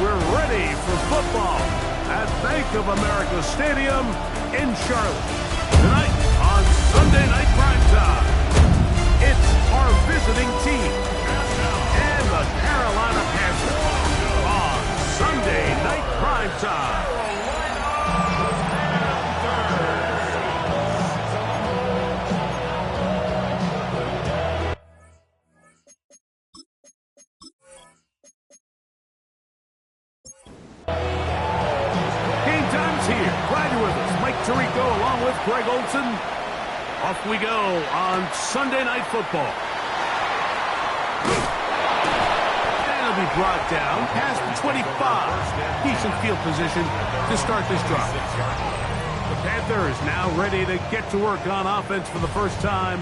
we're ready for football at Bank of America Stadium in Charlotte. Tonight on Sunday Night Primetime, it's our visiting team and the Carolina Panthers on Sunday Night Primetime. Tirico along with Greg Olson. Off we go on Sunday Night Football. And it'll be brought down past the 25. Decent field position to start this drive. The Panthers now ready to get to work on offense for the first time.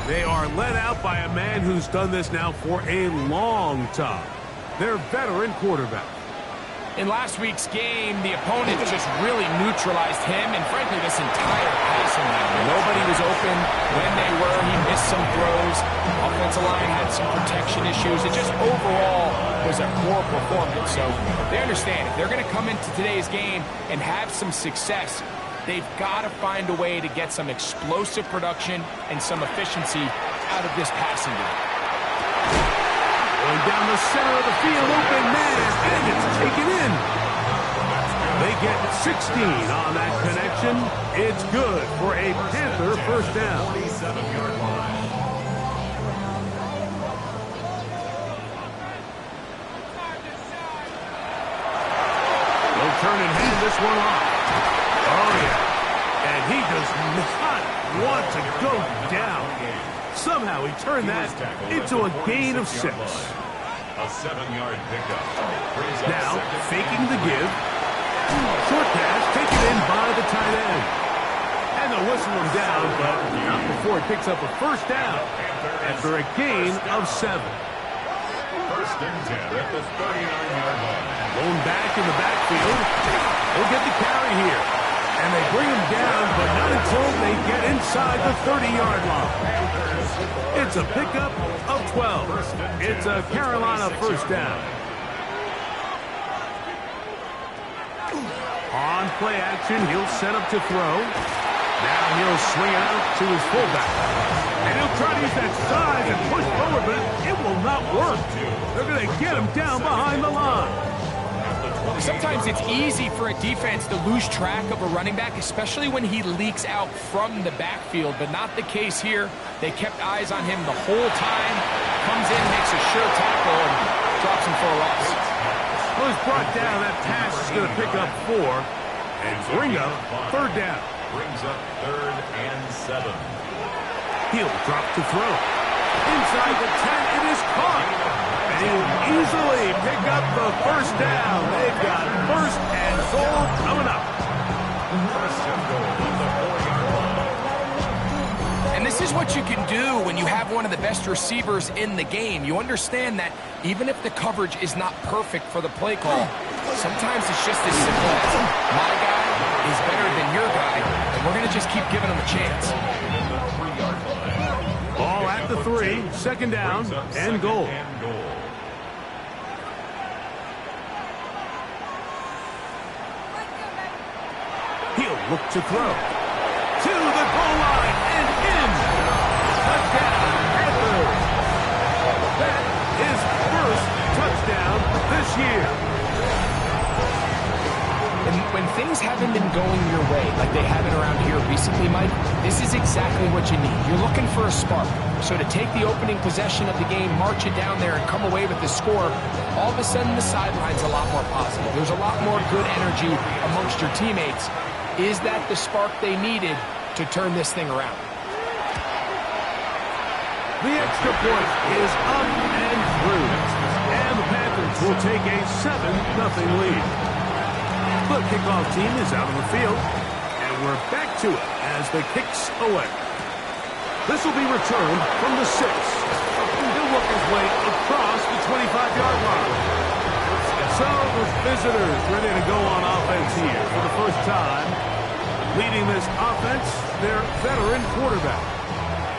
They are led out by a man who's done this now for a long time. Their veteran quarterback. In last week's game, the opponent just really neutralized him and, frankly, this entire passing line. Nobody was open. When they were, he missed some throws. Offensive line had some protection issues. It just overall was a poor performance. So they understand if they're going to come into today's game and have some success, they've got to find a way to get some explosive production and some efficiency out of this passing game. Going down the center of the field, open man, and it's taken in. They get 16 on that connection. It's good for a Panther first down. 27-yard line. No turn and hand this one off. Oh, yeah. And he does not want to go down. Somehow he turned that into a gain of 6. A 7-yard pickup. Now, faking the give. Short pass taken in by the tight end. And they'll whistle him down, but not before he picks up a first down after a gain of 7. First and 10 at the 39-yard line. Blown back in the backfield. He'll get the carry here. And they bring him down, but not until they get inside the 30-yard line. It's a pickup of 12. It's a Carolina first down. On play action, he'll set up to throw. Now he'll swing it out to his fullback. And he'll try to use that size and push forward, but it will not work. They're going to get him down behind the line. Sometimes it's easy for a defense to lose track of a running back, especially when he leaks out from the backfield, but not the case here. They kept eyes on him the whole time. Comes in, makes a sure tackle, and drops him for a loss. Well, he's brought down. That pass is going to pick up 4 and bring up third down. Brings up 3rd and 7. He'll drop to throw. Inside the 10, it is caught. And he'll easily pick up the first down. They've got first and goal coming up. First and goal on the 4-yard line. And this is what you can do when you have one of the best receivers in the game. You understand that even if the coverage is not perfect for the play call, sometimes it's just as simple as my guy is better than your guy, and we're going to just keep giving him a chance. Ball at the 3, second down and goal. He'll look to throw. To the goal line and in. Touchdown, Panthers. That is first touchdown this year. And when things haven't been going your way, like they haven't around here recently, Mike, this is exactly what you need. You're looking for a spark. So to take the opening possession of the game, march it down there, and come away with the score, all of a sudden the sideline's a lot more positive. There's a lot more good energy amongst your teammates. Is that the spark they needed to turn this thing around? The extra point is up and through. And the Panthers will take a 7-0 lead. The kickoff team is out on the field. And we're back to it as the kicks away. This will be returned from the 6. He'll work his way across the 25-yard line. So the visitors ready to go on offense here for the first time. Leading this offense, their veteran quarterback.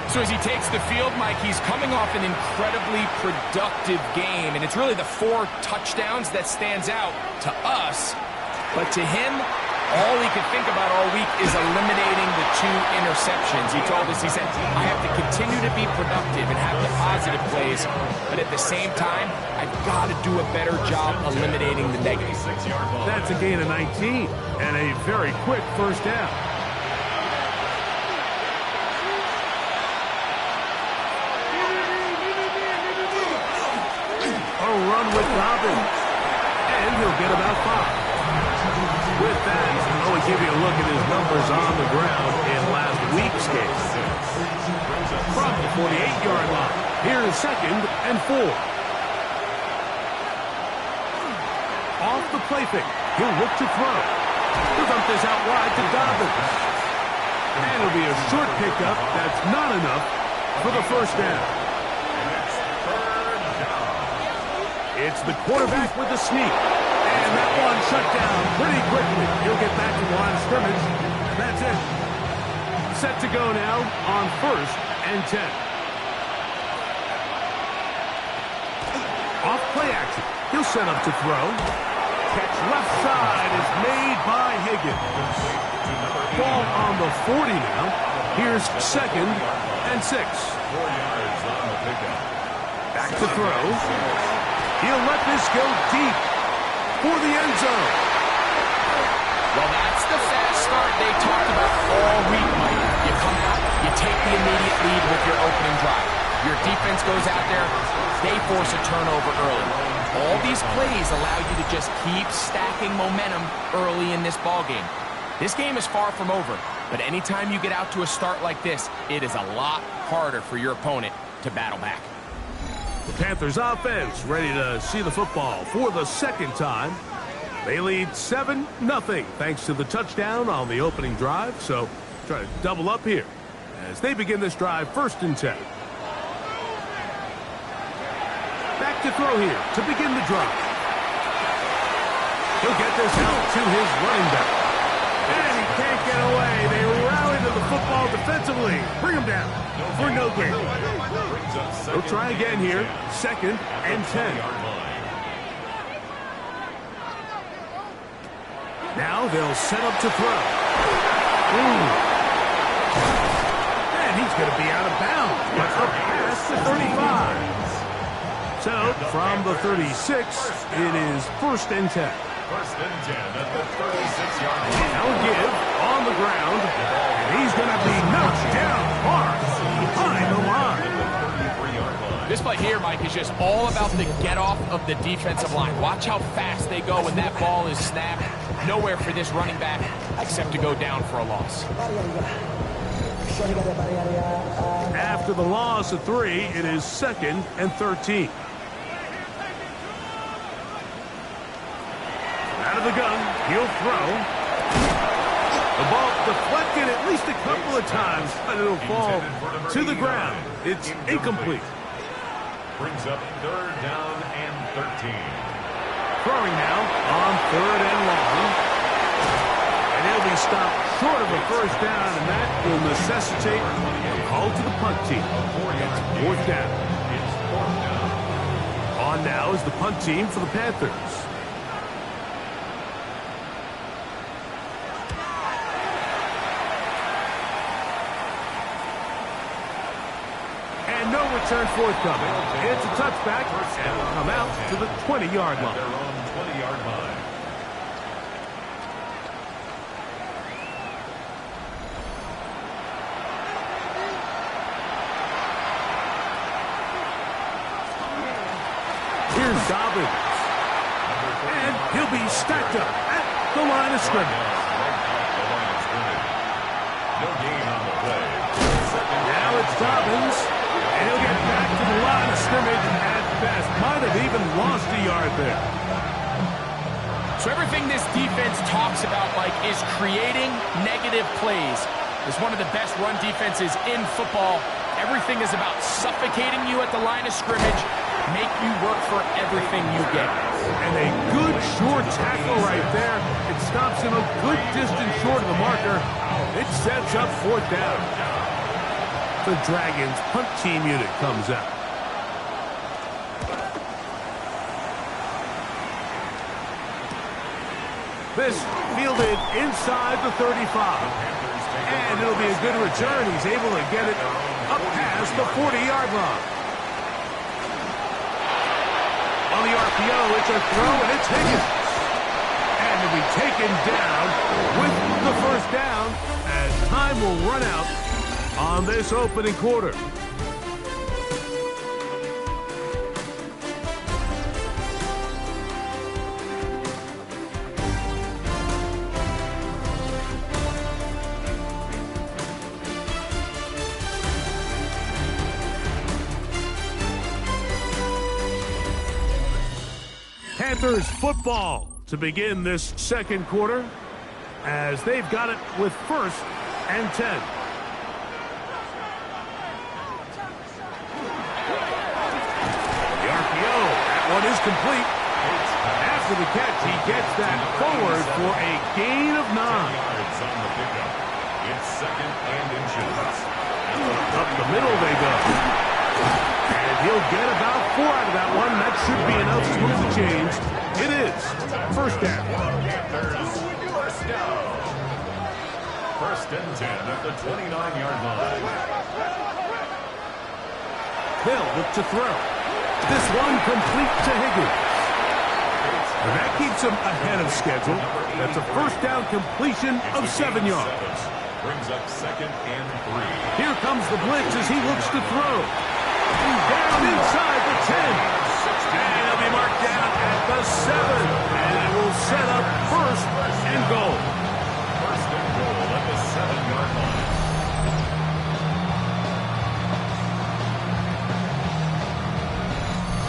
So as he takes the field, Mike, he's coming off an incredibly productive game, and it's really the 4 touchdowns that stands out to us. But to him, all he could think about all week is eliminating the 2 interceptions. He told us, he said, I have to continue to be productive and have the positive plays, but at the same time, I've got to do a better job eliminating the negative. That's a gain of 19 and a very quick first down. A run with Dobbins, and he'll get about 5. With that, I'll give you a look at his numbers on the ground in last week's game. From the 48-yard line, here's 2nd and 4. Off the play fake, he'll look to throw. He'll dump this out wide to Dobbins. And it'll be a short pickup that's not enough for the first down. It's the quarterback with the sneak. And that one shut down pretty quickly. He'll get back to the line of scrimmage. That's it. Set to go now on 1st and 10. Off play action. He'll set up to throw. Catch left side is made by Higgins. Ball on the 40 now. Here's 2nd and 6. 4 yards on the pickup. Back to throw. He'll let this go deep for the end zone. Well, that's the fast start they talked about all week, Mike. You come out, you take the immediate lead with your opening drive. Your defense goes out there, they force a turnover early. All these plays allow you to just keep stacking momentum early in this ballgame. This game is far from over, but anytime you get out to a start like this, it is a lot harder for your opponent to battle back. The Panthers offense ready to see the football for the 2nd time. They lead 7-0 thanks to the touchdown on the opening drive. So try to double up here as they begin this drive 1st and 10. Back to throw here to begin the drive. He'll get this out to his running back. And he can't get away. They rally to the football defensively. Bring him down for no gain. They'll try again here. 2nd and 10. Now they'll set up to throw. And he's going to be out of bounds. But up past the 35. So from the 36, it is 1st and 10. 1st and 10 at the 36-yard line. Now give on the ground. And he's going to be knocked down hard behind the line. This play here, Mike, is just all about the get-off of the defensive line. Watch how fast they go when that ball is snapped. Nowhere for this running back except to go down for a loss. After the loss of 3, it is 2nd and 13. Out of the gun, he'll throw. The ball deflected at least a couple of times, but it'll fall to the ground. It's incomplete. Brings up 3rd down and 13. Throwing now on 3rd and long. And he'll be stopped short of a first down, and that will necessitate a call to the punt team. It's 4th down. On now is the punt team for the Panthers. No return forthcoming. It's a touchback, and will come out to the 20-yard line. Their own 20-yard line. Here's Dobbins. And he'll be stacked up at the line of scrimmage. No gain on the play. Now it's Dobbins. And he'll get back to the line of scrimmage at best. Might have even lost a yard there. So everything this defense talks about, Mike, is creating negative plays. It's one of the best run defenses in football. Everything is about suffocating you at the line of scrimmage, make you work for everything you get. And a good short tackle right there. It stops him a good distance short of the marker. It sets up 4th down. The Dragons punt team unit comes out. This fielded inside the 35. And it'll be a good return. He's able to get it up past the 40-yard line. On the RPO, it's a throw, and it's Higgins. And it'll be taken down with the first down, as time will run out on this opening quarter. Panthers football to begin this second quarter, as they've got it with 1st and 10. The RPO, that one is complete. After the catch, he gets that forward for a gain of 9. It's 2nd and inches. Up the middle they go. And he'll get about 4 out of that one. That should be enough to move the chains. It is 1st down. First and 10 at the 29-yard line. Hill look to throw. This one complete to Higgins. And that keeps him ahead of schedule. That's a 1st down completion of 7 yards. Brings up 2nd and 3. Here comes the blitz as he looks to throw. Down inside the 10. And he'll be marked down at the 7. And it will set up 1st and goal. 1st and goal at the 7-yard line.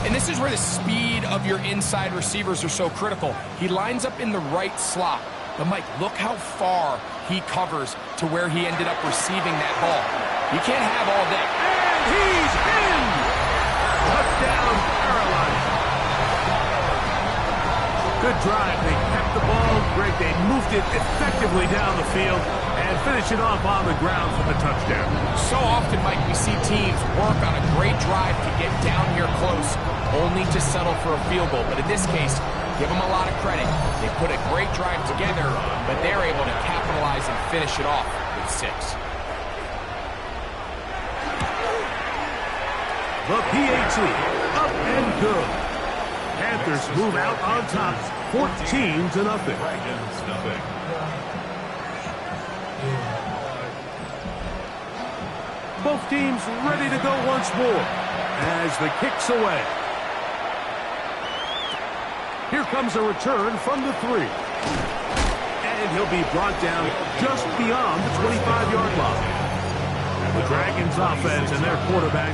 And this is where the speed of your inside receivers are so critical. He lines up in the right slot. But, Mike, look how far he covers to where he ended up receiving that ball. You can't have all day. And he's in! Touchdown, Carolina. Good drive. They kept the ball. Greg, they moved it effectively down the field and finish it off on the ground for the touchdown. So often, Mike, we see teams work on a great drive to get down here close, only to settle for a field goal. But in this case, give them a lot of credit. They put a great drive together, but they're able to capitalize and finish it off with 6. The PAT, up and good. Panthers move out on top, 14-0. Dragons, nothing. Both teams ready to go once more as the kick's away. Here comes a return from the 3. And he'll be brought down just beyond the 25-yard line. The Dragons offense and their quarterback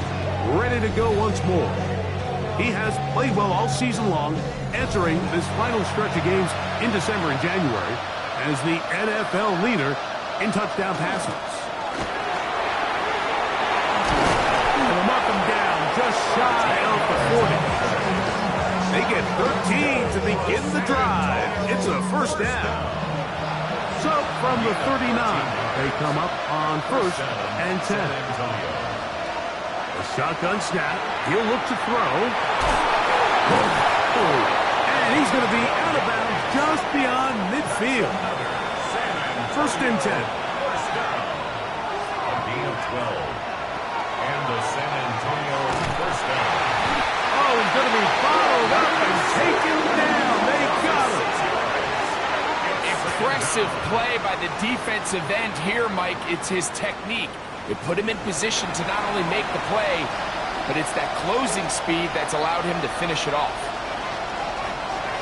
ready to go once more. He has played well all season long, entering this final stretch of games in December and January as the NFL leader in touchdown passes. And they'll mark him down just shy of the 40. They get 13 to begin the drive. It's a 1st down. So from the 39, they come up on 1st and 10. A shotgun snap. He'll look to throw. And he's going to be out of bounds just beyond midfield. 1st and 10. First down. A gain of 12. And the San Antonio 1st down. Oh, he's going to be followed up and taken down. They got him. Impressive play by the defensive end here, Mike. It's his technique. It put him in position to not only make the play, but it's that closing speed that's allowed him to finish it off.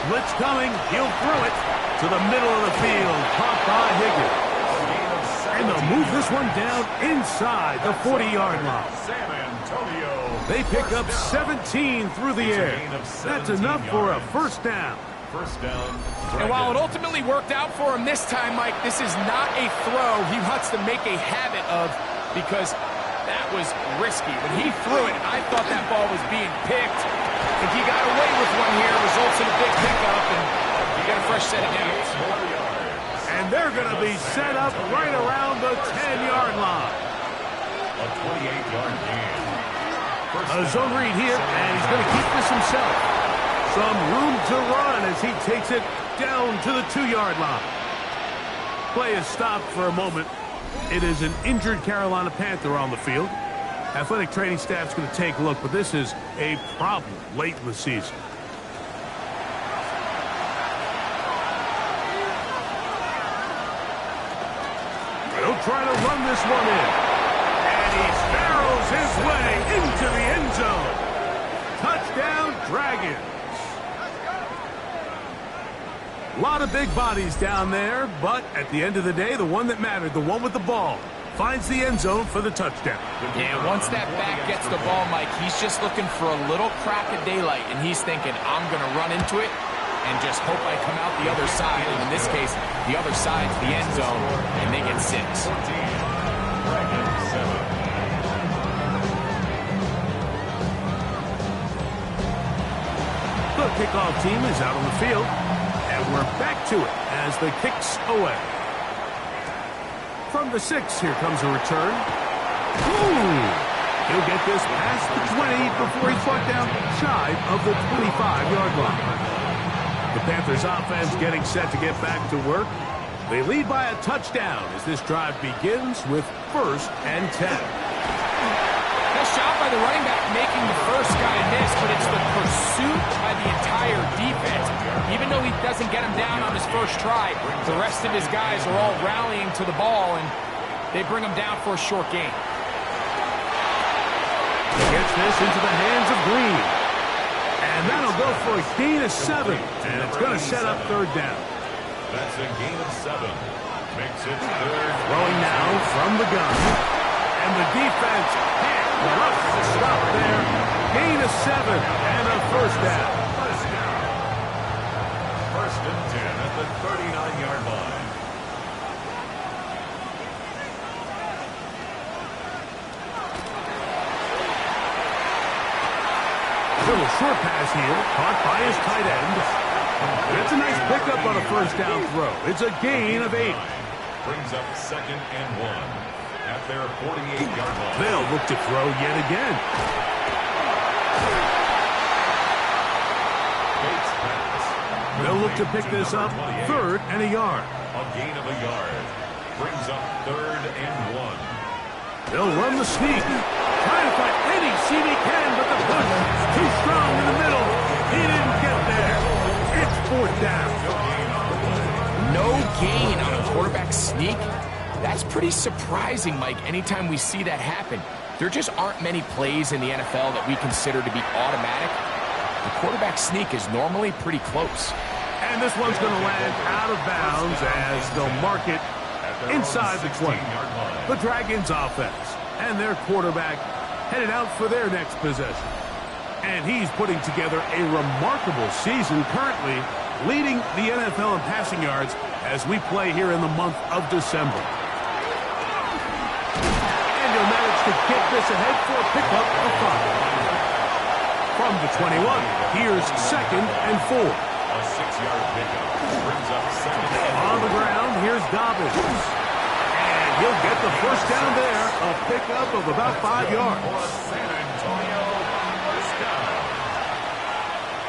Blitz coming. He'll throw it to the middle of the field. Caught by Higgins. And they'll move this one down inside the 40-yard line. San Antonio. They pick up 17 through the air. That's enough for a 1st down. 1st down. And while it ultimately worked out for him this time, Mike, this is not a throw he wants to make a habit of, because that was risky. When he threw it, I thought that ball was being picked. If he got away with one here, it results in a big pickup, and you get a fresh set of downs. And they're going to be set up right around the 10-yard line. A 28-yard gain. A zone read here, and he's going to keep this himself. Some room to run as he takes it down to the 2-yard line. Play is stopped for a moment. It is an injured Carolina Panther on the field. Athletic training staff's going to take a look, but this is a problem late in the season. He'll try to run this one in. And he barrels his way into the end zone. Touchdown, Dragons. A lot of big bodies down there, but at the end of the day, the one that mattered, the one with the ball, finds the end zone for the touchdown. Yeah, once that back gets the ball, Mike, he's just looking for a little crack of daylight, and he's thinking, I'm going to run into it and just hope I come out the other side. And in this case, the other side's the end zone, and they get 6. The kickoff team is out on the field, and we're back to it as the kick's away. From the 6, here comes a return. Ooh! He'll get this past the 20 before he's brought down shy of the 25-yard line. The Panthers offense getting set to get back to work. They lead by a touchdown as this drive begins with 1st and 10. Nice job by the running back making the first guy miss, but it's the pursuit by the entire defense. Even though he doesn't get him down on his first try, the rest of his guys are all rallying to the ball, and they bring him down for a short gain. Gets this into the hands of Green. And that'll go for a gain of 7, and it's going to set up 3rd down. That's a gain of 7. Makes it 3rd. Throwing now from the gun. And the defense can't rush to stop there. Gain of 7 and a 1st down. 1st and 10 at the 39-yard line. Little short pass here, caught by his tight end. That's a nice pickup on a 1st down throw. It's a gain of 8. Brings up 2nd and 1 at their 48-yard line. They'll look to throw yet again. Bates pass. They'll look to pick this up 3rd and a yard. A gain of a yard. Brings up 3rd and 1. They'll run the sneak. Trying to find any seam he can, but the push too strong in the middle. He didn't get there. It's 4th down. No gain on a quarterback sneak? That's pretty surprising, Mike, anytime we see that happen. There just aren't many plays in the NFL that we consider to be automatic. The quarterback sneak is normally pretty close. And this one's going to land out of bounds as they'll mark it inside the 20. The Dragons offense and their quarterback headed out for their next possession. And he's putting together a remarkable season, currently leading the NFL in passing yards as we play here in the month of December. And he'll manage to get this ahead for a pickup of 5. From the 21, here's 2nd and 4. A 6-yard pickup. Brings up 2nd and 4. On the ground, here's Dobbins. And he'll get the 1st down there, a pickup of about 5 yards. San Antonio, 1st down.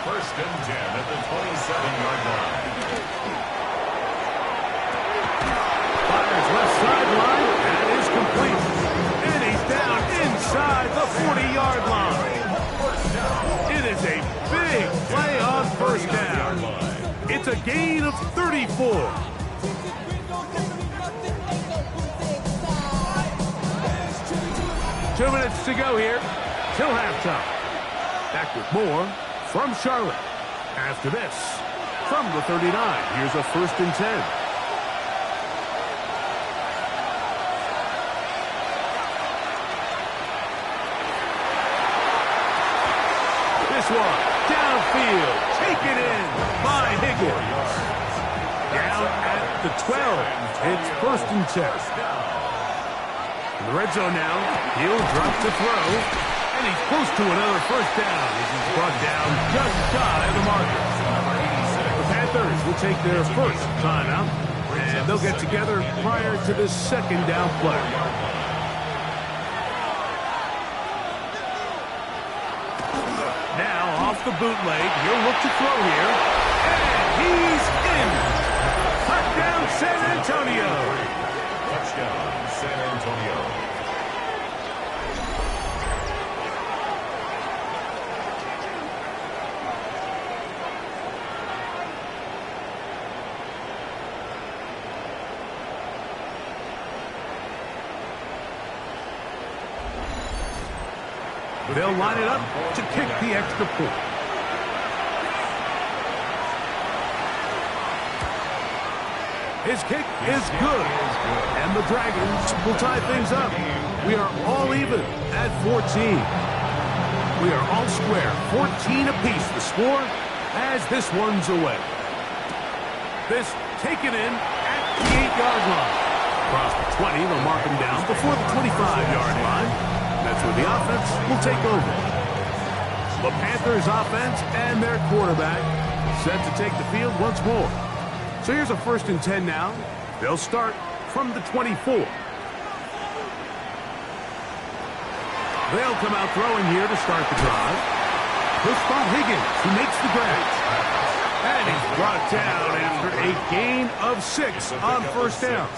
1st and 10 at the 27-yard line. Fires left sideline. That is complete. And he's down inside the 40-yard line. It is a big play on 1st down. It's a gain of 34. 2 minutes to go here till halftime. Back with more from Charlotte. After this, from the 39, here's a 1st and 10. This one, downfield, taken in by Higgins. Down at the 12, it's 1st and 10. In the red zone now, he'll drop to throw, and he's close to another 1st down as he's brought down just shy of the marker. The Panthers will take their 1st timeout, and they'll get together prior to this 2nd down play. the bootleg. He'll look to throw here. And he's in. Touchdown, San Antonio. Touchdown, San Antonio. They'll line it up to kick the extra point. His kick is good. And the Dragons will tie things up. We are all even at 14. We are all square. 14 apiece the score as this one's away. This taken in at the 8-yard line. Across the 20, they'll mark him down before the 25-yard line. That's where the offense will take over. The Panthers offense and their quarterback set to take the field once more. So here's a 1st and 10 now. They'll start from the 24. They'll come out throwing here to start the drive. He'll spot Higgins, who makes the grab. And he's brought down after a gain of 6 on 1st down.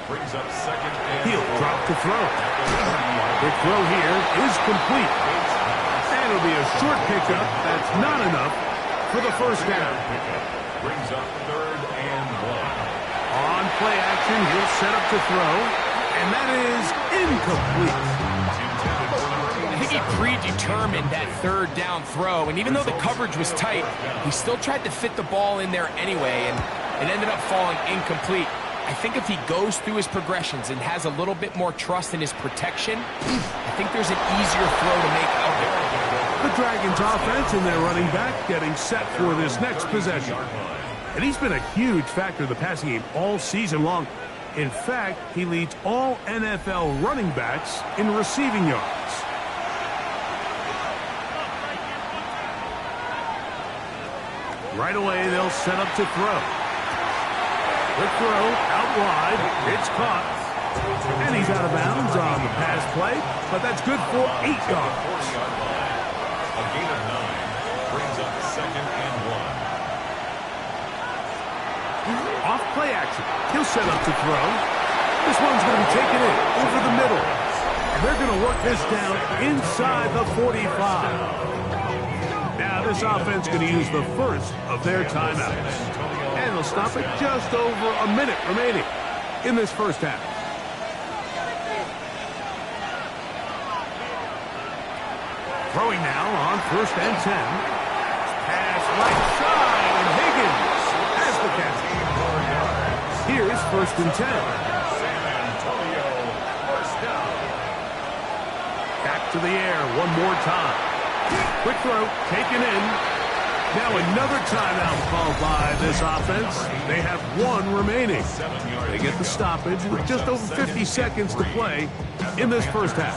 Brings up 2nd and He'll drop to throw. The throw here is complete. And it'll be a short pickup. That's not enough for the 1st down. Brings up 3rd and 1. On play action, he'll set up to throw. And that is incomplete. I think he predetermined that 3rd down throw. And even though the coverage was tight, he still tried to fit the ball in there anyway. And it ended up falling incomplete. I think if he goes through his progressions and has a little bit more trust in his protection, I think there's an easier throw to make out there. The Dragons offense and their running back getting set for this next possession. And he's been a huge factor in the passing game all season long. In fact, he leads all NFL running backs in receiving yards. Right away, they'll set up to throw. The throw out wide. It's caught. And he's out of bounds on the pass play, but that's good for 8 yards. A gain of 9 brings up 2nd and 1. Off play action. He'll set up to throw. This one's going to be taken in over the middle. And they're going to work this down inside the 45. Now this offense going to use the first of their timeouts. And they'll stop it just over a minute remaining in this 1st half. Throwing now on 1st and 10. Pass right side, and Higgins has the catch. Here's 1st and 10. San Antonio, 1st down. Back to the air one more time. Quick throw, taken in. Now another timeout called by this offense. They have 1 remaining. They get the stoppage with just over 50 seconds to play in this 1st half.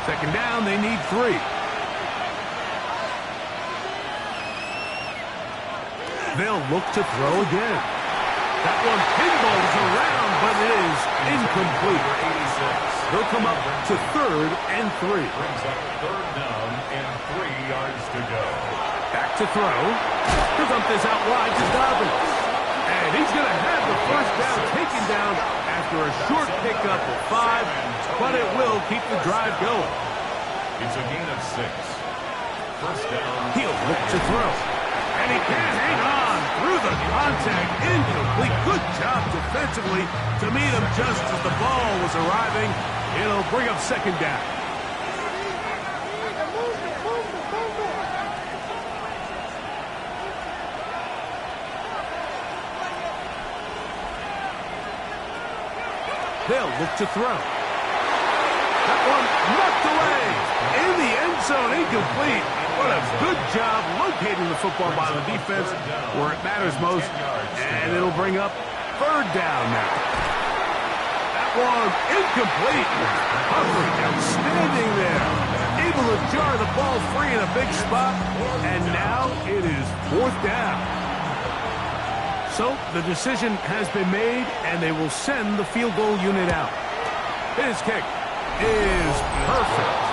2nd down, they need 3. They'll look to throw again. That one pinballs around, but it is incomplete. They'll come up to 3rd and 3. Brings up 3rd down and 3 yards to go. Back to throw. He'll dump this out wide to Dobbins. And he's going to have the 1st down taken down after a short pickup of 5, but it will keep the drive going. It's a gain of 6. 1st down. He'll look to throw. And he can't hang on through the contact. Incomplete. Good job defensively to meet him just as the ball was arriving. It'll bring up 2nd down. They'll look to throw. That one knocked away. In the end zone, incomplete. What a good job locating the football by the defense where it matters most. And it'll bring up 3rd down now. That one incomplete. Humphrey outstanding there. Able to jar the ball free in a big spot. And now it is 4th down. So the decision has been made, and they will send the field goal unit out. His kick is perfect.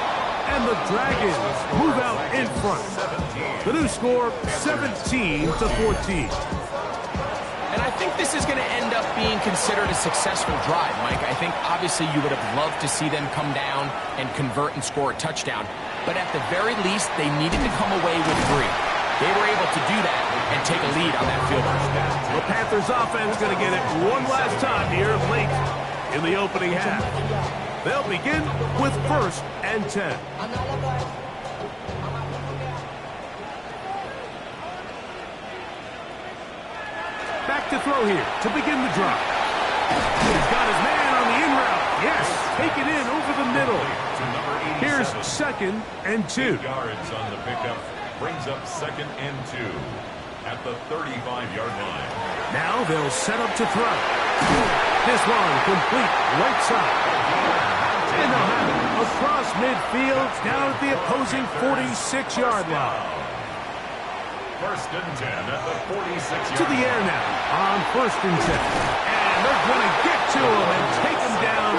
And the Dragons move out in front. The new score, 17-14. And I think this is going to end up being considered a successful drive, Mike. I think obviously you would have loved to see them come down and convert and score a touchdown. But at the very least, they needed to come away with 3. They were able to do that and take a lead on that field goal. The Panthers offense going to get it one last time here late in the opening half. They'll begin with 1st and 10. Back to throw here to begin the drive. He's got his man on the in route. Yes, take it in over the middle. Here's 2nd and 2. Yards on the pickup brings up 2nd and 2 at the 35-yard line. Now they'll set up to throw. This one complete right side. And they'll have it across midfield down at the opposing 46-yard line. 1st and 10 at the 46-yard To the air now on 1st and 10. And they're going to get to him and take him down,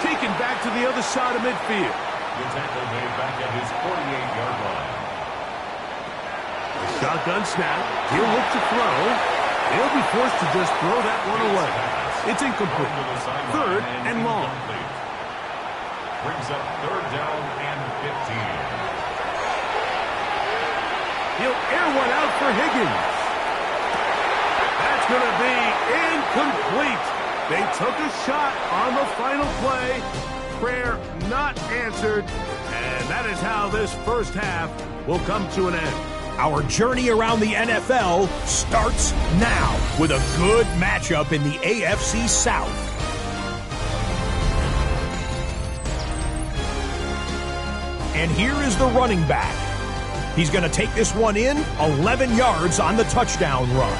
taken back to the other side of midfield. The tackle made back at his 48-yard line. Shotgun snap. He'll look to throw. He'll be forced to just throw that one away. It's incomplete. 3rd and long. Brings up 3rd down and 15. He'll air one out for Higgins. That's going to be incomplete. They took a shot on the final play. Prayer not answered. And that is how this first half will come to an end. Our journey around the NFL starts now with a good matchup in the AFC South. And here is the running back. He's going to take this one in 11 yards on the touchdown run.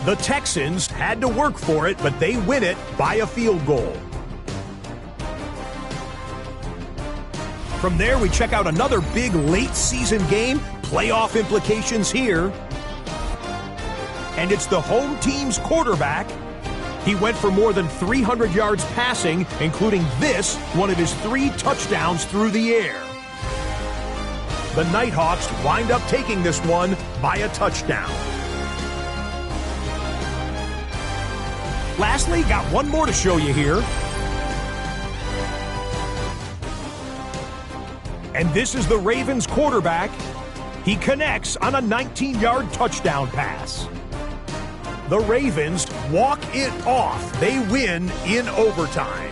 The Texans had to work for it, but they win it by a field goal. From there, we check out another big late-season game, playoff implications here. And it's the home team's quarterback. He went for more than 300 yards passing, including this, one of his 3 touchdowns through the air. The Nighthawks wind up taking this one by a touchdown. Lastly, got one more to show you here. And this is the Ravens quarterback. He connects on a 19-yard touchdown pass. The Ravens walk it off. They win in overtime.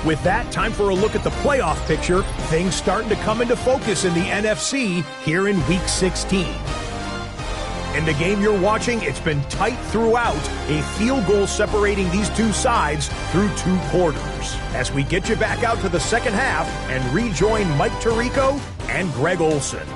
With that, time for a look at the playoff picture. Things starting to come into focus in the NFC here in Week 16. In the game you're watching, it's been tight throughout, a field goal separating these two sides through 2 quarters. As we get you back out to the second half and rejoin Mike Tirico and Greg Olson.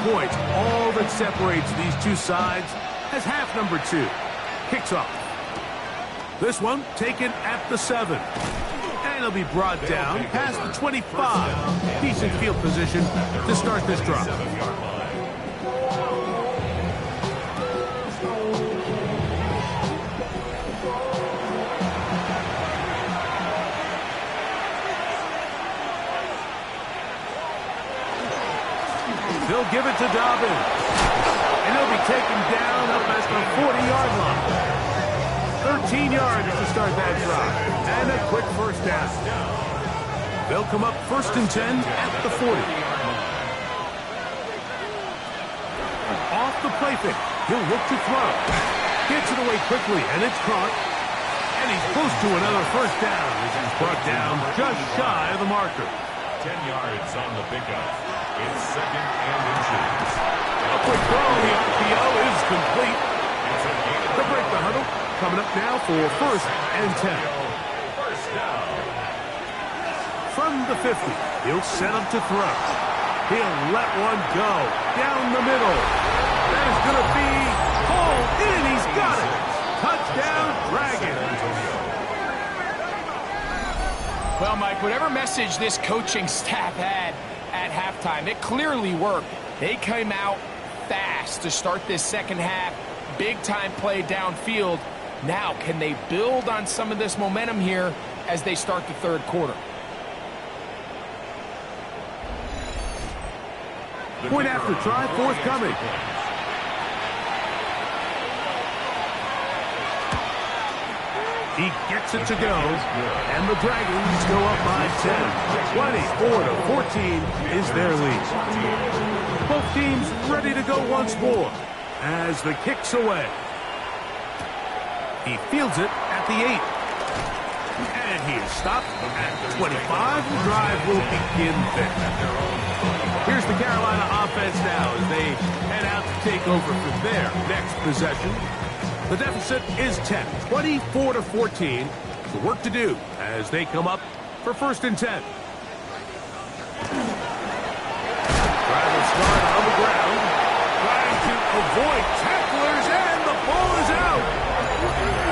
Points, all that separates these two sides as half number 2 kicks off. This one taken at the 7. And it'll be brought down past the 25. Decent field position to start this drive. He'll give it to Dobbins. And he'll be taken down up at the 40-yard line. 13 yards to start that drive. And a quick first down. They'll come up 1st and 10 at the 40. Off the play fake. He'll look to throw. Gets it away quickly, and it's caught. And he's close to another first down as he's brought down just shy of the marker. 10 yards on the pickup. It's 2nd and inches. A quick throw. The RPO is complete. To break the huddle. Coming up now for 1st and 10. First down. From the 50, he'll set up to throw. He'll let one go down the middle. That is going to be hauled in. He's got it. Touchdown, Dragons. Well, Mike, whatever message this coaching staff had at halftime, it clearly worked. They came out fast to start this second half. Big-time play downfield. Now, can they build on some of this momentum here as they start the third quarter? Point after try forthcoming. He gets it to go, and the Dragons go up by 10. 24-14 is their lead. Both teams ready to go once more as the kick's away. He fields it at the 8. And he is stopped at 25. The drive will begin there. Here's the Carolina offense now as they head out to take over for their next possession. The deficit is 10, 24-14. The work to do as they come up for 1st and 10. Drive will start on the ground, trying to avoid tacklers, and the ball is out.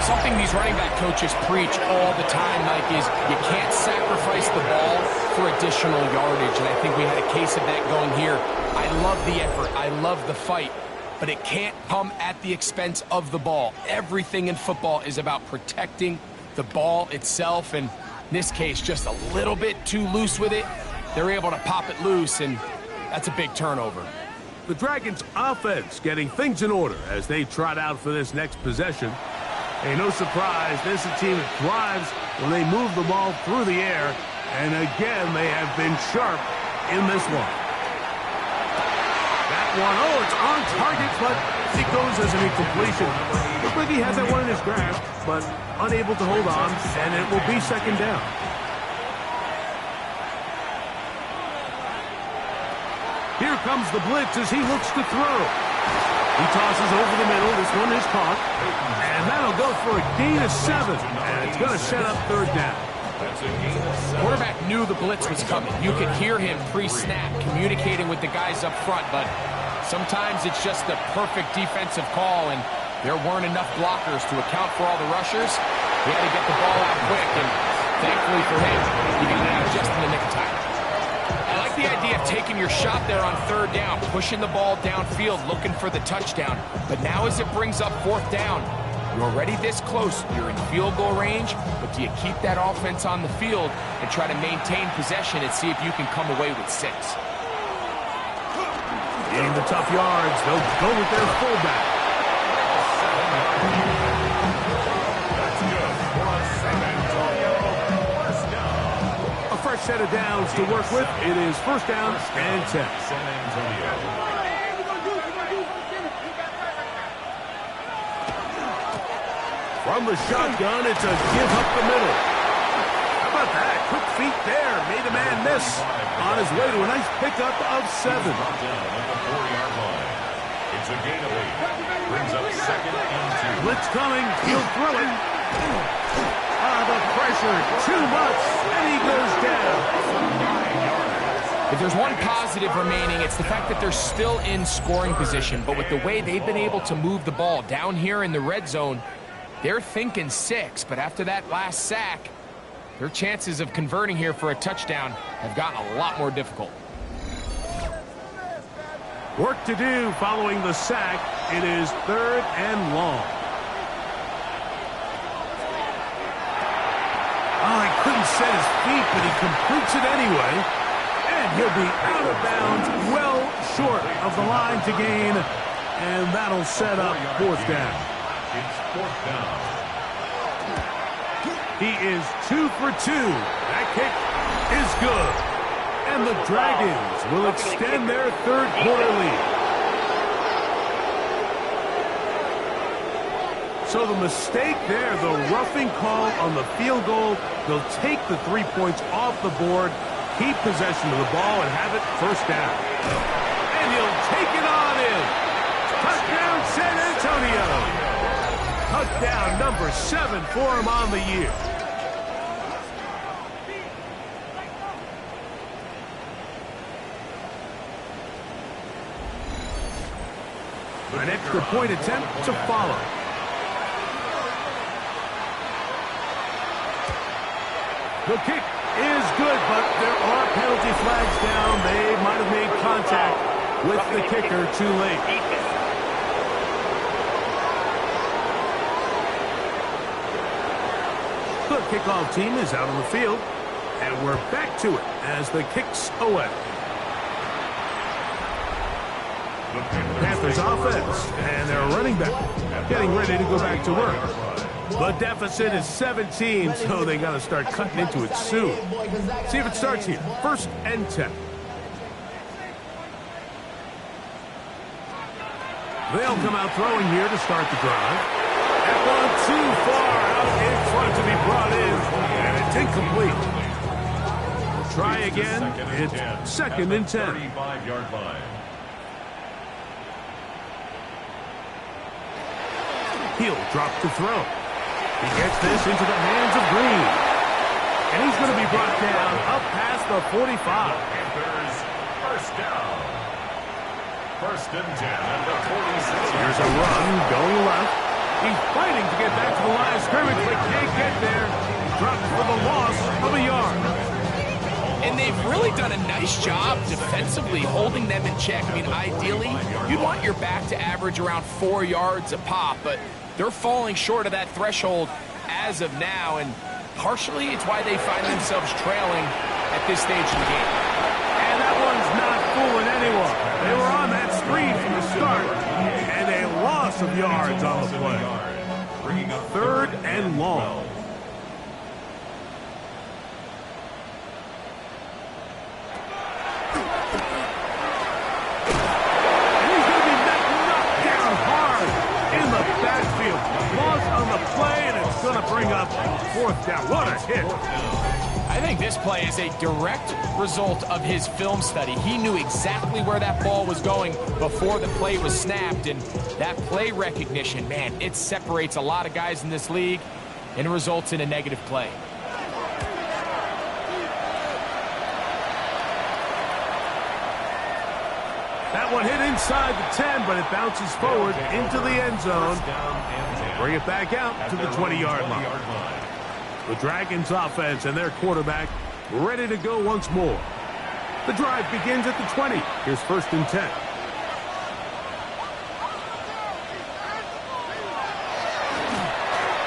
Something these running back coaches preach all the time, Mike, is you can't sacrifice the ball for additional yardage, and I think we had a case of that going here. I love the effort. I love the fight, but it can't come at the expense of the ball. Everything in football is about protecting the ball itself, and in this case, just a little bit too loose with it. They're able to pop it loose, and that's a big turnover. The Dragons' offense getting things in order as they trot out for this next possession. Hey, no surprise, this is a team that thrives when they move the ball through the air, and again, they have been sharp in this one. That one, oh, it's on target, but it goes as an incompletion. Looks like he has that one in his grasp, but unable to hold on, and it will be 2nd down. Here comes the blitz as he looks to throw. He tosses over the middle. This one is caught. And that'll go for a gain of 7. And it's going to set up 3rd down. Quarterback knew the blitz was coming. You could hear him pre-snap communicating with the guys up front, but sometimes it's just the perfect defensive call, and there weren't enough blockers to account for all the rushers. He had to get the ball out quick, and thankfully for him, he got it out just in the nick of time. I like the idea of taking your shot there on 3rd down, pushing the ball downfield, looking for the touchdown. But now as it brings up 4th down, you're already this close. You're in field goal range, but do you keep that offense on the field and try to maintain possession and see if you can come away with 6? Getting the tough yards, they'll go with their fullback. A fresh set of downs to work with. It is 1st down and 10. San Antonio. From the shotgun, it's a give up the middle. How about that? Quick feet there. Made a man miss. On his way to a nice pickup of 7. Down at the 4-yard line. It's a gain of 8. Brings up 2nd and 2. Blitz coming. He'll throw it. The pressure. Too much. And he goes down. If there's one positive remaining, it's the fact that they're still in scoring position. But with the way they've been able to move the ball down here in the red zone, they're thinking 6. But after that last sack, their chances of converting here for a touchdown have gotten a lot more difficult. Work to do following the sack. It is 3rd and long. Oh, he couldn't set his feet, but he completes it anyway. And And he'll be out of bounds, well short of the line to gain. And that'll set up fourth down. It's fourth down. He is 2 for 2. That kick is good. And the Dragons will extend their third quarter lead. So the mistake there, the roughing call on the field goal, they'll take the 3 points off the board, keep possession of the ball, and have it first down. And he'll take it on in. Touchdown, San Antonio. Touchdown number 7 for him on the year. An extra point attempt to follow. The kick is good, but there are penalty flags down. They might have made contact with the kicker too late. The kickoff team is out on the field, and we're back to it as the kick's away. Panthers offense, and their running back getting ready to go back to work. The deficit is 17, so they got to start cutting into it soon. See if it starts here. 1st and 10. They'll come out throwing here to start the drive. That one too far out in front to be brought in, and it's incomplete. Try again. It's 2nd and 10. 35-yard line. He'll drop to throw. He gets this into the hands of Green. And he's going to be brought down up past the 45. Panthers first down. 1st and 10 at the 46. Here's a run going left. He's fighting to get back to the line of scrimmage, but can't get there. Dropped for the loss of a yard. And they've really done a nice job defensively holding them in check. I mean, ideally, you'd want your back to average around 4 yards a pop, but they're falling short of that threshold as of now, and partially it's why they find themselves trailing at this stage of the game. And that one's not fooling anyone. They were on that screen from the start, and a loss of yards on the play. 3rd and long. Going to bring up 4th down. What a hit. I think this play is a direct result of his film study. He knew exactly where that ball was going before the play was snapped, and that play recognition, man, it separates a lot of guys in this league and results in a negative play. That one hit inside the 10, but it bounces forward into the end zone. Bring it back out to the 20-yard line. The Dragons offense and their quarterback ready to go once more. The drive begins at the 20. Here's 1st and 10.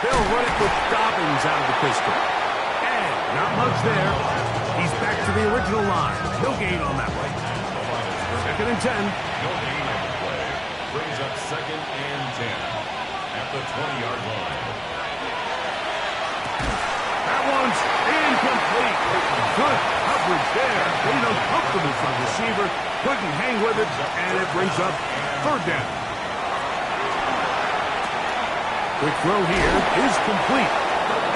They'll run it with Dobbins out of the pistol. And not much there. He's back to the original line. No gain on that one. 2nd and 10. No gain on the play. Brings up 2nd and 10 at the 20-yard line. That one's incomplete. Good coverage there. Made uncomfortable for the receiver. Couldn't hang with it, and it brings up 3rd down. Quick throw here is complete.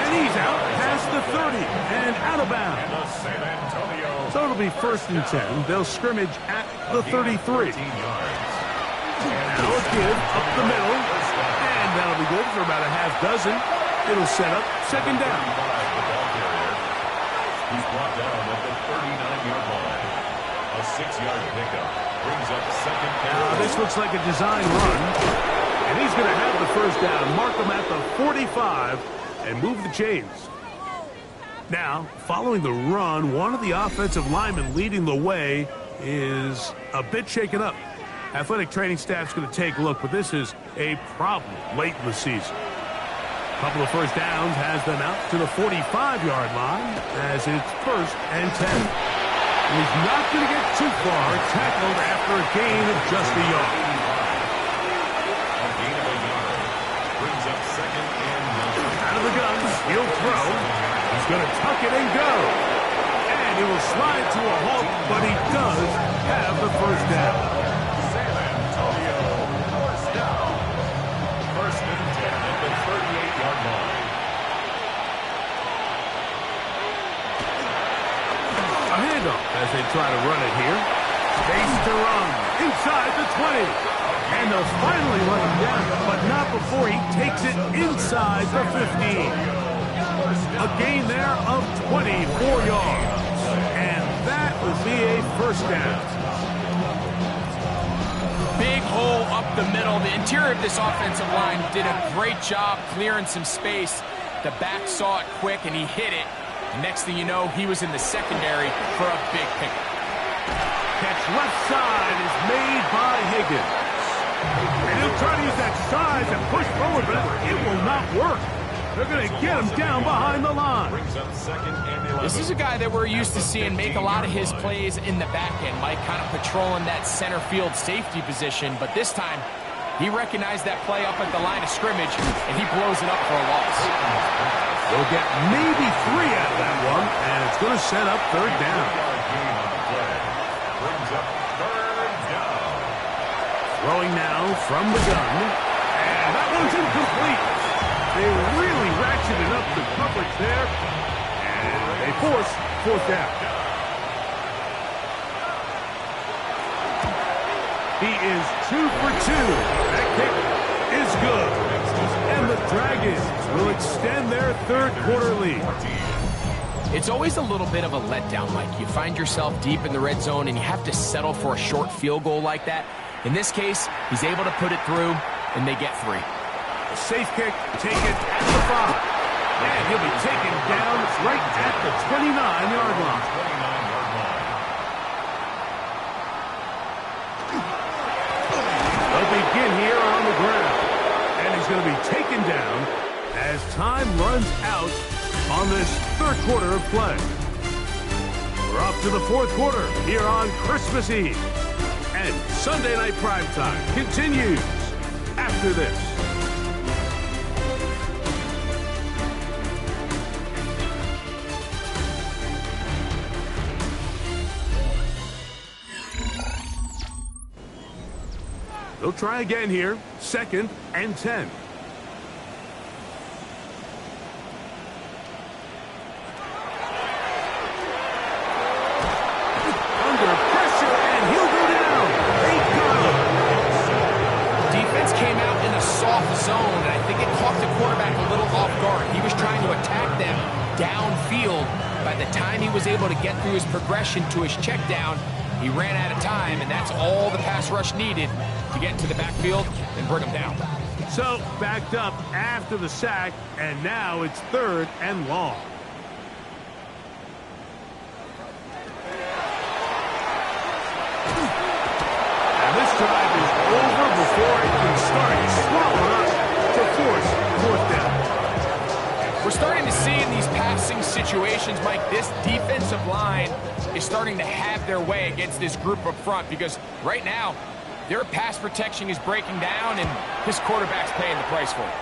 And he's out past the 30 and out of bounds. And the San Antonio. So it'll be 1st and 10. They'll scrimmage at the 33. Now a give up the middle. And that'll be good for about a half dozen. It'll set up 2nd down. He's brought down at the 39-yard line. A 6-yard pickup brings up 2nd down. This looks like a design run. And he's going to have the 1st down. Mark him at the 45 and move the chains. Now, following the run, one of the offensive linemen leading the way is a bit shaken up. Athletic training staff's going to take a look, but this is a problem late in the season. A couple of 1st downs has them out to the 45-yard line as it's 1st and 10. He's not going to get too far, tackled after a gain of just a yard. A gain of a yard. Brings up second and 9. Out of the guns, he'll throw. He's going to tuck it and go. And he will slide to a halt, but he does have the first down. San Antonio, first down. First and 10 at the 38-yard line. A handoff as they try to run it here. Space to run inside the 20. And they'll finally run him down, but not before he takes it inside the 15. A gain there of 24 yards. And that would be a first down. Big hole up the middle. The interior of this offensive line did a great job clearing some space. The back saw it quick, and he hit it. And next thing you know, he was in the secondary for a big pickup. Catch left side is made by Higgins. And he'll try to use that size and push forward, but it will not work. They're going to get him down behind the line. Brings up second and 11. This is a guy that we're used to seeing make a lot of his plays in the back end, Mike, kind of patrolling that center field safety position. But this time, he recognized that play up at the line of scrimmage, and he blows it up for a loss. They'll get maybe 3 out of that one, and it's going to set up third down. Brings up third down. Throwing now from the gun, and that one's incomplete. They really ratcheted up the coverage there, and they force fourth down. He is 2 for 2. That kick is good. And the Dragons will extend their third quarter lead. It's always a little bit of a letdown, Mike. You find yourself deep in the red zone, and you have to settle for a short field goal like that. In this case, he's able to put it through, and they get 3. A safe kick taken at the 5. And he'll be taken down right at the 29-yard line. 29-yard line. They'll begin here on the ground. And he's going to be taken down as time runs out on this third quarter of play. We're off to the fourth quarter here on Christmas Eve. And Sunday Night Primetime continues after this. They'll try again here. Second and 10. Under pressure, and he'll go down. They got him. Defense came out in a soft zone, and I think it caught the quarterback a little off guard. He was trying to attack them downfield. By the time he was able to get through his progression to his check down, he ran out of time, and that's all the pass rush needed to get into the backfield and bring him down. So, backed up after the sack, and now it's third and long. And this drive is over before it can start. Swallowed up to force fourth down. We're starting to see in these passing situations, Mike, this defensive line is starting to have their way against this group up front, because right now, their pass protection is breaking down, and this quarterback's paying the price for it.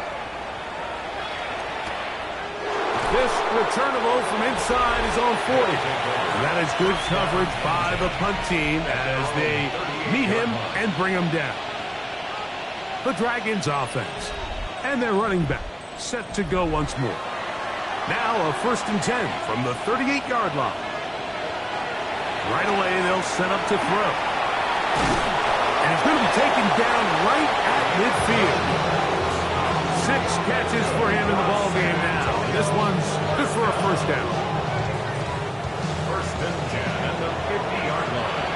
This returnable from inside is on 40. And that is good coverage by the punt team as they meet him and bring him down. The Dragons offense and their running back set to go once more. Now a first and 10 from the 38-yard line. Right away, they'll set up to throw. And he's going to be taken down right at midfield. 6 catches for him in the ballgame now. This one's good for a first down. First and 10 at the 50-yard line.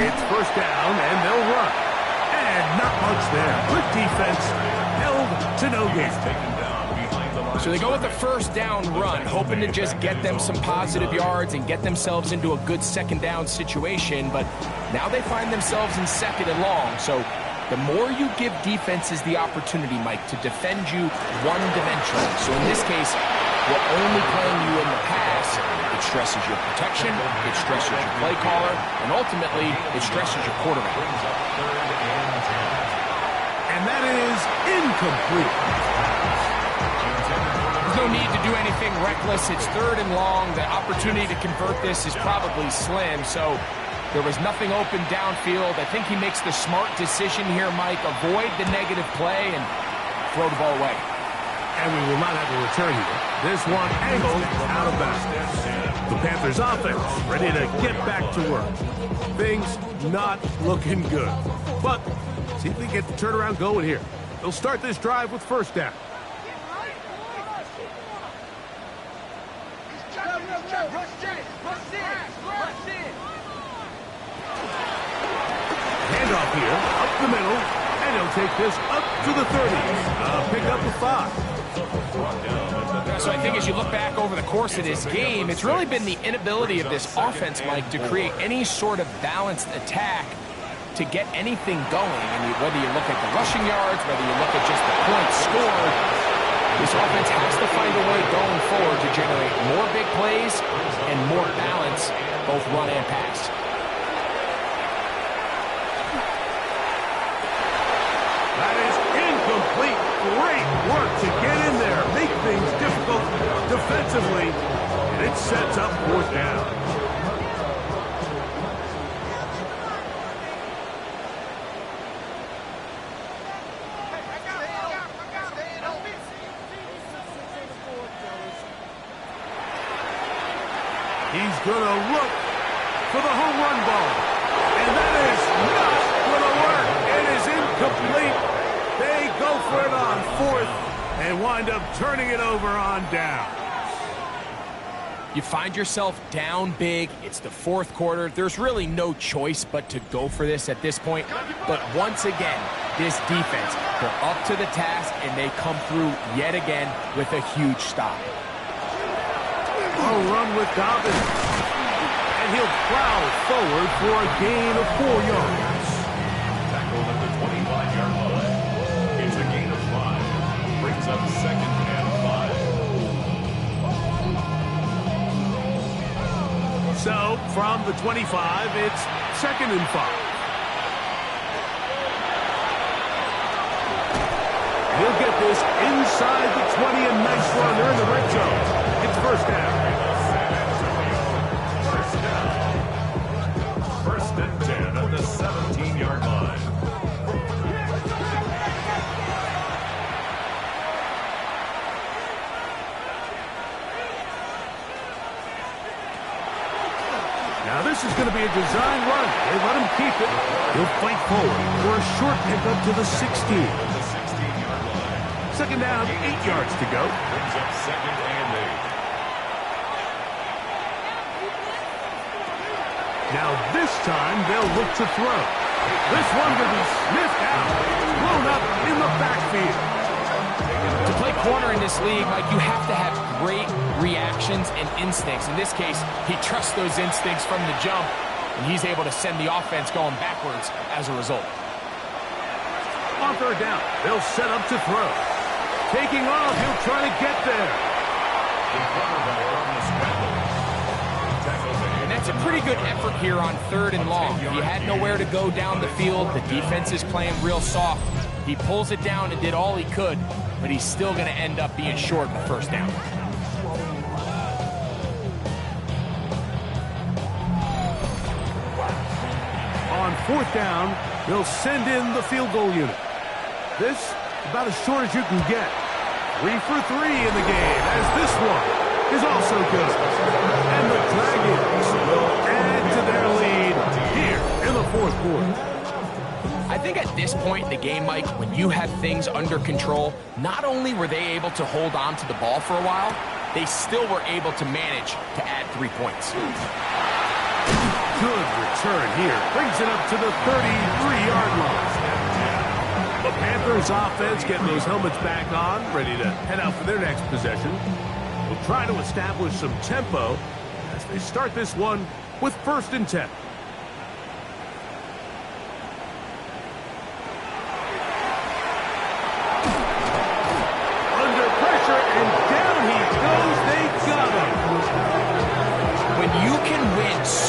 It's first down, and they'll run. And not much there. Good defense. Held to no gain. Taken down behind the line. So they go with the first down run, hoping to just get them some positive yards and get themselves into a good second down situation. But now they find themselves in second and long. So the more you give defenses the opportunity, Mike, to defend you one-dimensionally. So in this case, we're only playing you in the pass. It stresses your protection, it stresses your play caller, and ultimately, it stresses your quarterback. And that is incomplete. There's no need to do anything reckless. It's 3rd and long. The opportunity to convert this is probably slim, so there was nothing open downfield. I think he makes the smart decision here, Mike. Avoid the negative play and throw the ball away. And we will not have a return here. This one angled out of bounds. The Panthers offense ready to get back to work. Things not looking good. But see if they get the turnaround going here. They'll start this drive with 1st down. Handoff here, up the middle, and he'll take this up to the 30. Pick up a 5. So I think as you look back over the course of this game, it's really been the inability of this offense, Mike, to create any sort of balanced attack to get anything going. I mean, whether you look at the rushing yards, whether you look at just the points scored, this offense has to find a way going forward to generate more big plays and more balance, both run and pass. That is incomplete. Great work to get in there, make things difficult defensively, and it sets up 4th down. He's going to look for the home run ball, and that is not going to work. It is incomplete. They go for it on 4th and wind up turning it over on down. You find yourself down big. It's the 4th quarter. There's really no choice but to go for this at this point. But once again, this defense, they're up to the task, and they come through yet again with a huge stop. A run with Dobbins. And he'll plow forward for a gain of 4 yards. Tackled at the 25-yard line. It's a gain of 5. Brings up 2nd and 5. So, from the 25, it's 2nd and 5. He'll get this inside the 20, a nice run there in the red zone. It's 1st down. 1st and 10 at the 17-yard line. Now this is going to be a design run. They let him keep it. He'll fight forward for a short pickup to the 16. The 16-yard line. 2nd down, 8 yards to go. Brings up 2nd and 8. Now this time they'll look to throw. This one will be sniffed out. Blown up in the backfield. To play corner in this league, Mike, you have to have great reactions and instincts. In this case, he trusts those instincts from the jump, and he's able to send the offense going backwards as a result. On 3rd down, they'll set up to throw. Taking off, he'll try to get there. The quarterback on the scramble. And that's a pretty good effort here on 3rd and long. He had nowhere to go down the field. The defense is playing real soft. He pulls it down and did all he could, but he's still going to end up being short of the 1st down. On 4th down, they'll send in the field goal unit. This, about as short as you can get. 3 for 3 in the game, as this one is also good. And the Dragons will add to their lead here in the 4th quarter. I think at this point in the game, Mike, when you have things under control, not only were they able to hold on to the ball for a while, they still were able to manage to add 3 points. Good return here. Brings it up to the 33-yard line. The Panthers offense getting those helmets back on, ready to head out for their next possession. Will try to establish some tempo as they start this one with 1st and 10.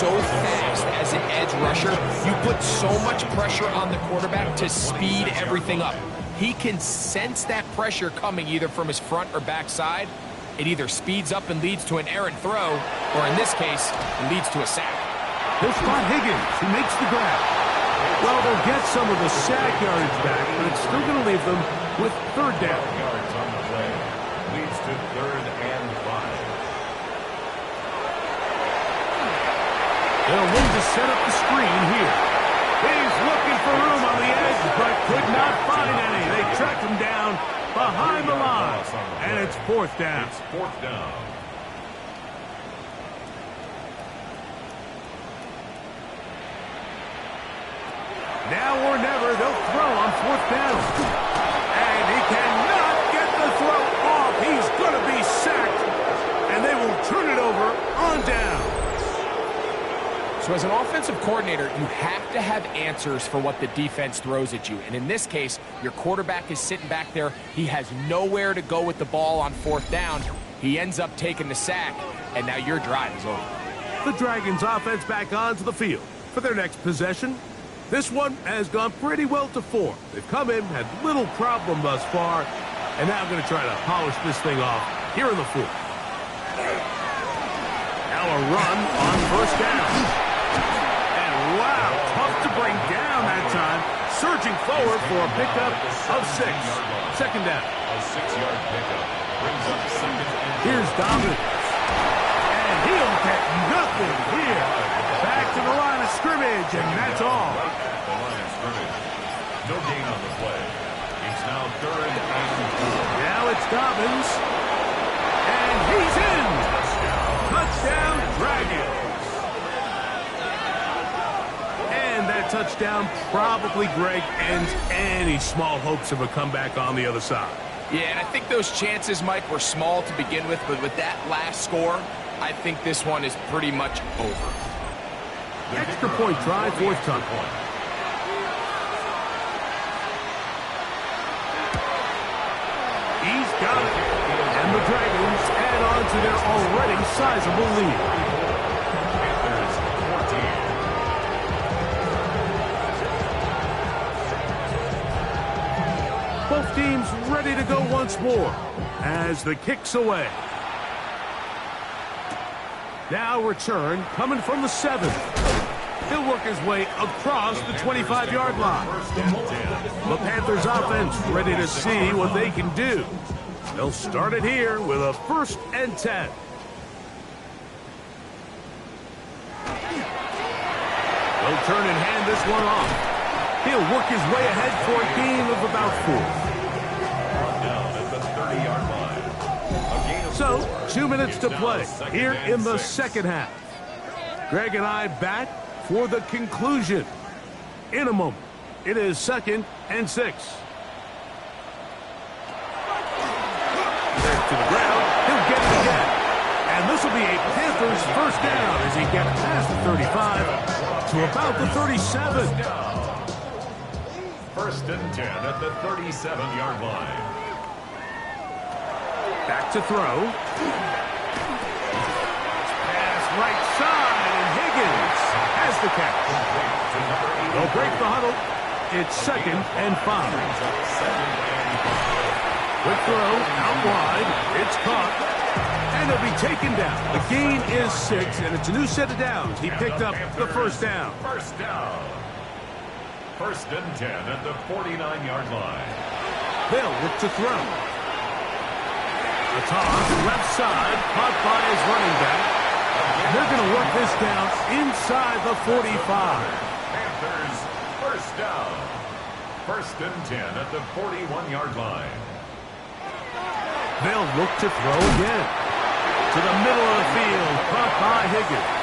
so fast as an edge rusher, you put so much pressure on the quarterback to speed everything up. He can sense that pressure coming either from his front or back side. It either speeds up and leads to an errant throw, or in this case, it leads to a sack. They'll spot Higgins, who makes the grab. Well, they'll get some of the sack yardage back, but it's still going to leave them with third down. Yards on the play. Leads to 3rd and 5. They'll need to set up the screen here. He's looking for room on the edge, but could not find any. They tracked him down behind the line, and it's 4th down. It's 4th down. Now or never, they'll throw on 4th down. And he cannot get the throw off. He's going to be sacked, and they will turn it over on down. So as an offensive coordinator, you have to have answers for what the defense throws at you. And in this case, your quarterback is sitting back there. He has nowhere to go with the ball on 4th down. He ends up taking the sack, and now your drive is over. The Dragons offense back onto the field for their next possession. This one has gone pretty well to form. They've come in, had little problem thus far, and now I'm going to try to polish this thing off here in the 4th. Now a run on 1st down. Wow, tough to bring down that time. Surging forward for a pickup of 6. 2nd down. A 6-yard pickup brings up 2nd and 4. Here's Dominant. And he'll get nothing here. Back to the line of scrimmage, and that's all. Right at the line of scrimmage. No gain on the play. It's now 3rd and 4. Now it's Dobbins. And he's in. Touchdown, Dragons. And that touchdown probably, Greg, ends any small hopes of a comeback on the other side. Yeah, and I think those chances, Mike, were small to begin with, but with that last score, I think this one is pretty much over. Extra point try, 4th time. He's got it. And the Dragons add on to their already sizable lead. Both teams ready to go once more as the kick's away. Now return coming from the 7. He'll work his way across the 25-yard line. The Panthers offense ready to see what they can do. They'll start it here with a 1st and 10. They'll turn and hand this one off. He'll work his way ahead for a gain of about 4. Down at the 30-yard line. A gain of 4. So, 2 minutes to play here in the 2nd half. Greg and I back for the conclusion. In a moment, it is 2nd and 6. Back to the ground, he'll get it again. And this will be a Panthers 1st down as he gets past the 35 to about the 37. 1st and 10 at the 37-yard line. Back to throw. Pass right side, and Higgins has the catch. They'll break the huddle. It's 2nd and 5. Quick throw, out wide. It's caught. And it'll be taken down. The gain is 6, and it's a new set of downs. He picked up the 1st down. 1st down. 1st and 10 at the 49-yard line. They'll look to throw. The toss, left side, caught by his running back. They're going to work this down inside the 45. Panthers 1st down. 1st and 10 at the 41-yard line. They'll look to throw again. To the middle of the field, caught by Higgins.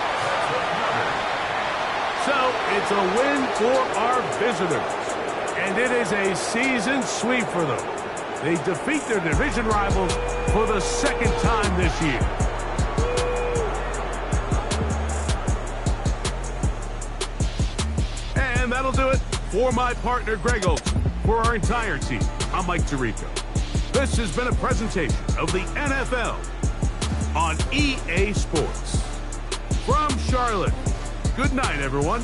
So, it's a win for our visitors. And it is a season sweep for them. They defeat their division rivals for the 2nd time this year. And that'll do it for my partner, Greg Olson. For our entire team, I'm Mike Tirico. This has been a presentation of the NFL on EA Sports. From Charlotte, Good night, everyone.